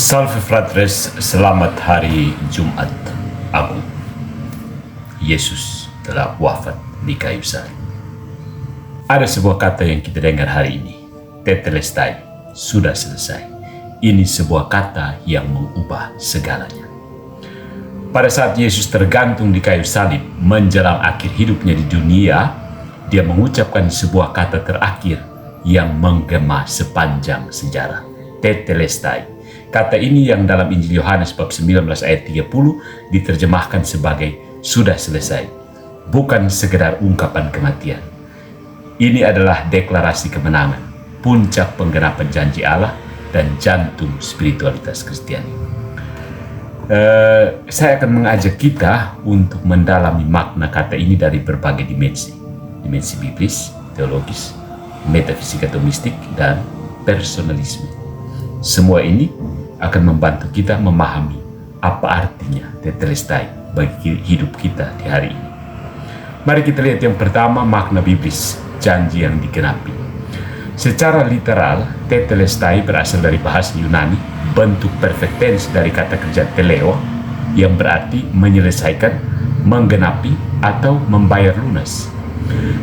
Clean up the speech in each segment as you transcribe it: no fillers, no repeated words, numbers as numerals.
Salve fratres, selamat hari Jumat Agung. Yesus telah wafat di kayu salib. Ada sebuah kata yang kita dengar hari ini, tetelestai, sudah selesai. Ini sebuah kata yang mengubah segalanya. Pada saat Yesus tergantung di kayu salib menjelang akhir hidupnya di dunia, dia mengucapkan sebuah kata terakhir yang menggema sepanjang sejarah, tetelestai. Kata ini yang dalam Injil Yohanes bab 19 ayat 30 diterjemahkan sebagai sudah selesai, bukan sekedar ungkapan kematian. Ini adalah deklarasi kemenangan, puncak penggenapan janji Allah dan jantung spiritualitas Kristiani. Saya akan mengajak kita untuk mendalami makna kata ini dari berbagai dimensi biblis, teologis, metafisika atau mistik, dan personalisme. Semua ini akan membantu kita memahami apa artinya tetelestai bagi hidup kita di hari ini. Mari kita lihat yang pertama, makna biblis, janji yang digenapi. Secara literal, tetelestai berasal dari bahasa Yunani, bentuk perfect tense dari kata kerja teleo, yang berarti menyelesaikan, menggenapi, atau membayar lunas.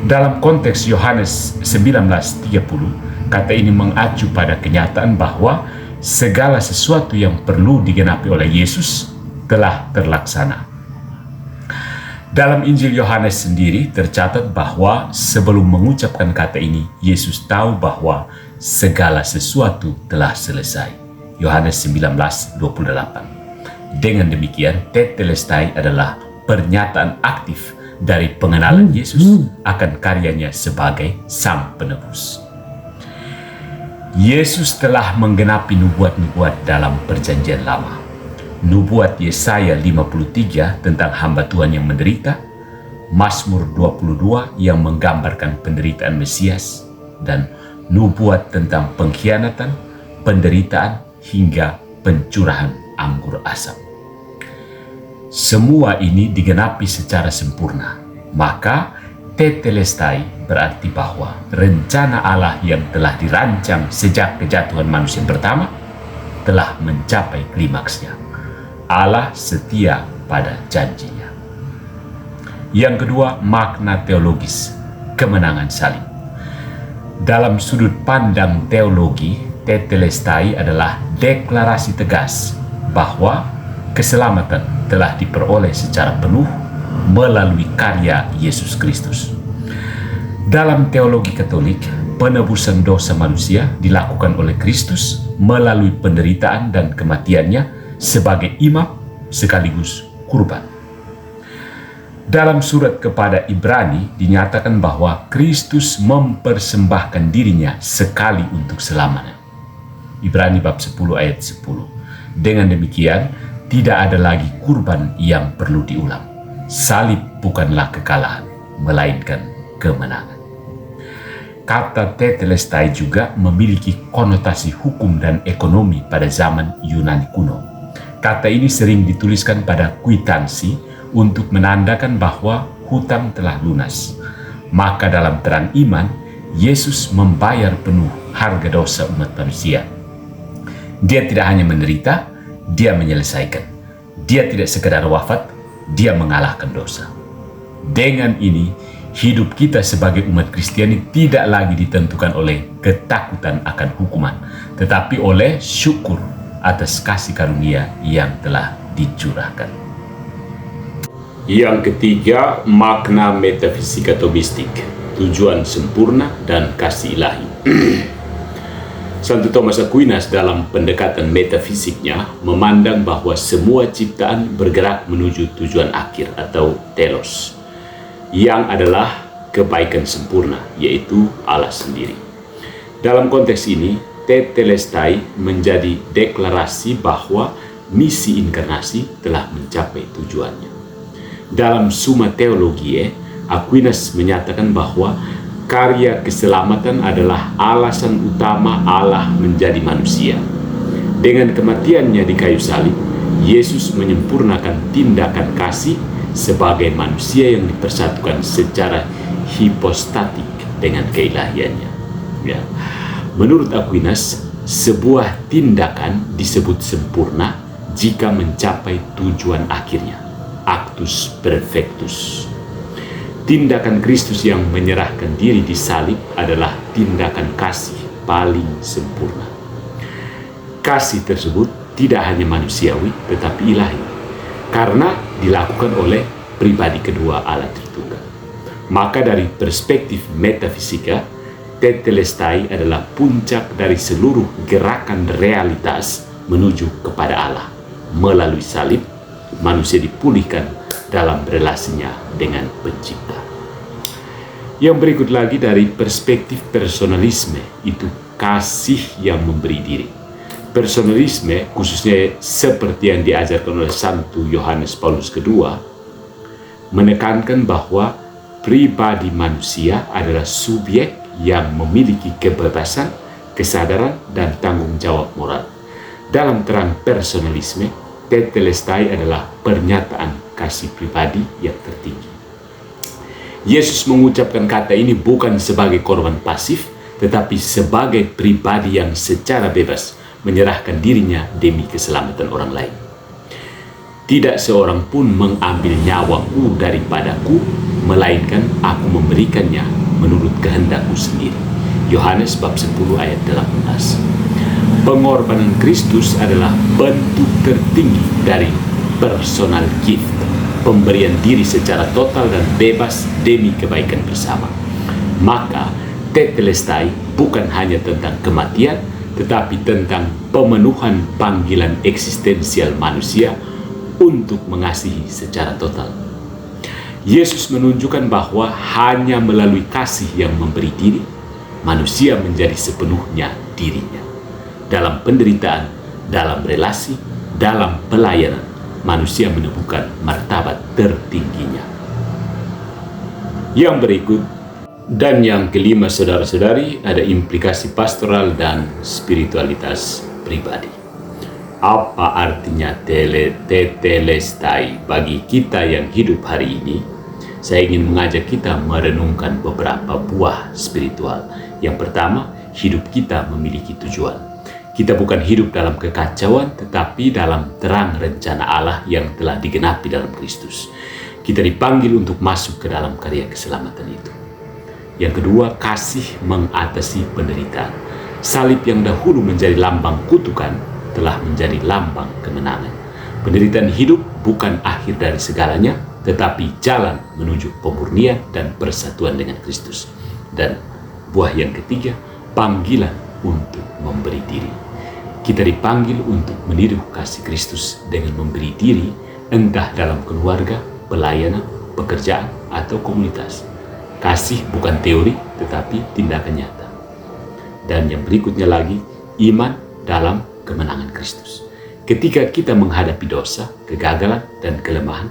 Dalam konteks Yohanes 19:30, kata ini mengacu pada kenyataan bahwa segala sesuatu yang perlu digenapi oleh Yesus telah terlaksana. Dalam Injil Yohanes sendiri tercatat bahwa sebelum mengucapkan kata ini, Yesus tahu bahwa segala sesuatu telah selesai. Yohanes 19:28. Dengan demikian, tetelestai adalah pernyataan aktif dari pengenalan Yesus akan karyanya sebagai Sang Penebus. Yesus telah menggenapi nubuat-nubuat dalam Perjanjian Lama. Nubuat Yesaya 53 tentang hamba Tuhan yang menderita, Mazmur 22 yang menggambarkan penderitaan Mesias, dan nubuat tentang pengkhianatan, penderitaan, hingga pencurahan anggur asam. Semua ini digenapi secara sempurna. Maka tetelestai berarti bahwa rencana Allah yang telah dirancang sejak kejatuhan manusia pertama telah mencapai klimaksnya. Allah setia pada janjinya. Yang kedua, makna teologis, kemenangan salib. Dalam sudut pandang teologi, tetelestai adalah deklarasi tegas bahwa keselamatan telah diperoleh secara penuh melalui karya Yesus Kristus. Dalam teologi Katolik, penebusan dosa manusia dilakukan oleh Kristus melalui penderitaan dan kematiannya sebagai imam sekaligus kurban. Dalam surat kepada Ibrani dinyatakan bahwa Kristus mempersembahkan dirinya sekali untuk selamanya. Ibrani bab 10 ayat 10. Dengan demikian, tidak ada lagi kurban yang perlu diulang. Salib bukanlah kekalahan, melainkan kemenangan. Kata tetelestai juga memiliki konotasi hukum dan ekonomi pada zaman Yunani kuno. Kata ini sering dituliskan pada kwitansi untuk menandakan bahwa hutang telah lunas. Maka dalam terang iman, Yesus membayar penuh harga dosa umat manusia. Dia tidak hanya menderita, dia menyelesaikan. Dia tidak sekadar wafat, dia mengalahkan dosa. Dengan ini, hidup kita sebagai umat Kristiani tidak lagi ditentukan oleh ketakutan akan hukuman, tetapi oleh syukur atas kasih karunia yang telah dicurahkan. Yang ketiga, makna metafisika atau mistik, tujuan sempurna dan kasih ilahi. Santo Thomas Aquinas dalam pendekatan metafisiknya memandang bahwa semua ciptaan bergerak menuju tujuan akhir atau telos, yang adalah kebaikan sempurna, yaitu Allah sendiri. Dalam konteks ini, tetelestai menjadi deklarasi bahwa misi inkarnasi telah mencapai tujuannya. Dalam Summa Theologiae, Aquinas menyatakan bahwa karya keselamatan adalah alasan utama Allah menjadi manusia. Dengan kematiannya di kayu salib, Yesus menyempurnakan tindakan kasih sebagai manusia yang dipersatukan secara hipostatik dengan keilahiannya. Ya. Menurut Aquinas, Sebuah tindakan disebut sempurna jika mencapai tujuan akhirnya, actus perfectus. Tindakan Kristus yang menyerahkan diri di salib adalah tindakan kasih paling sempurna. Kasih tersebut tidak hanya manusiawi tetapi ilahi, karena dilakukan oleh pribadi kedua Allah Tritunggal. Maka dari perspektif metafisika, tetelestai adalah puncak dari seluruh gerakan realitas menuju kepada Allah. Melalui salib, manusia dipulihkan dalam relasinya dengan pencipta. Yang berikut lagi dari perspektif personalisme, itu kasih yang memberi diri. Personalisme, khususnya seperti yang diajarkan oleh Santo Yohanes Paulus II, menekankan bahwa pribadi manusia adalah subjek yang memiliki kebebasan, kesadaran, dan tanggung jawab moral. Dalam terang personalisme, tetelestai adalah pernyataan kasih pribadi yang tertinggi. Yesus mengucapkan kata ini bukan sebagai korban pasif, tetapi sebagai pribadi yang secara bebas menyerahkan dirinya demi keselamatan orang lain. Tidak seorang pun mengambil nyawaku daripadaku, melainkan aku memberikannya menurut kehendakku sendiri. Yohanes bab 10 ayat 18. Pengorbanan Kristus adalah bentuk tertinggi dari personal gift, pemberian diri secara total dan bebas demi kebaikan bersama. Maka tetelestai bukan hanya tentang kematian, tetapi tentang pemenuhan panggilan eksistensial manusia untuk mengasihi secara total. Yesus menunjukkan bahwa hanya melalui kasih yang memberi diri, manusia menjadi sepenuhnya dirinya. Dalam penderitaan, dalam relasi, dalam pelayanan, manusia menemukan martabat tertingginya. Yang berikut dan yang kelima, saudara-saudari, ada implikasi pastoral dan spiritualitas pribadi. Apa artinya tetelestai bagi kita yang hidup hari ini? Saya ingin mengajak kita merenungkan beberapa buah spiritual. Yang pertama, hidup kita memiliki tujuan. Kita bukan hidup dalam kekacauan, tetapi dalam terang rencana Allah yang telah digenapi dalam Kristus. Kita dipanggil untuk masuk ke dalam karya keselamatan itu. Yang kedua, kasih mengatasi penderitaan. Salib yang dahulu menjadi lambang kutukan telah menjadi lambang kemenangan. Penderitaan hidup bukan akhir dari segalanya, tetapi jalan menuju pemurnian dan persatuan dengan Kristus. Dan buah yang ketiga, panggilan untuk memberi diri. Kita dipanggil untuk meniru kasih Kristus dengan memberi diri, entah dalam keluarga, pelayanan, pekerjaan, atau komunitas. Kasih bukan teori, tetapi tindakan nyata. Dan yang berikutnya lagi, iman dalam kemenangan Kristus. Ketika kita menghadapi dosa, kegagalan, dan kelemahan,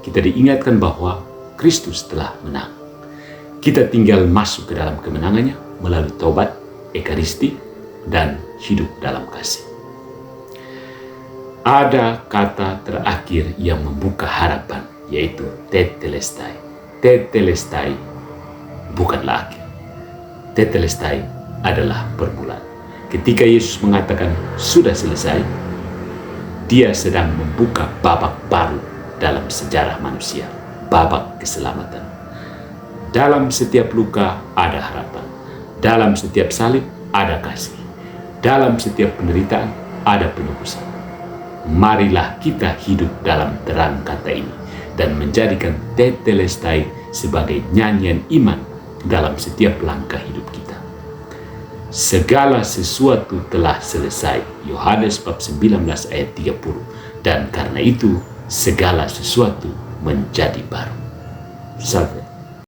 kita diingatkan bahwa Kristus telah menang. Kita tinggal masuk ke dalam kemenangannya melalui tobat, ekaristi, dan hidup dalam kasih. Ada kata terakhir yang membuka harapan, yaitu tetelestai. Tetelestai bukanlah akhir. Tetelestai adalah permulaan. Ketika Yesus mengatakan sudah selesai, Dia sedang membuka babak baru dalam sejarah manusia, babak keselamatan. Dalam setiap luka ada harapan. Dalam setiap salib ada kasih. Dalam setiap penderitaan ada penebusan. Marilah kita hidup dalam terang kata ini dan menjadikan tetelestai sebagai nyanyian iman dalam setiap langkah hidup kita. Segala sesuatu telah selesai. Yohanes bab 19 ayat 30. Dan karena itu segala sesuatu menjadi baru. Salve.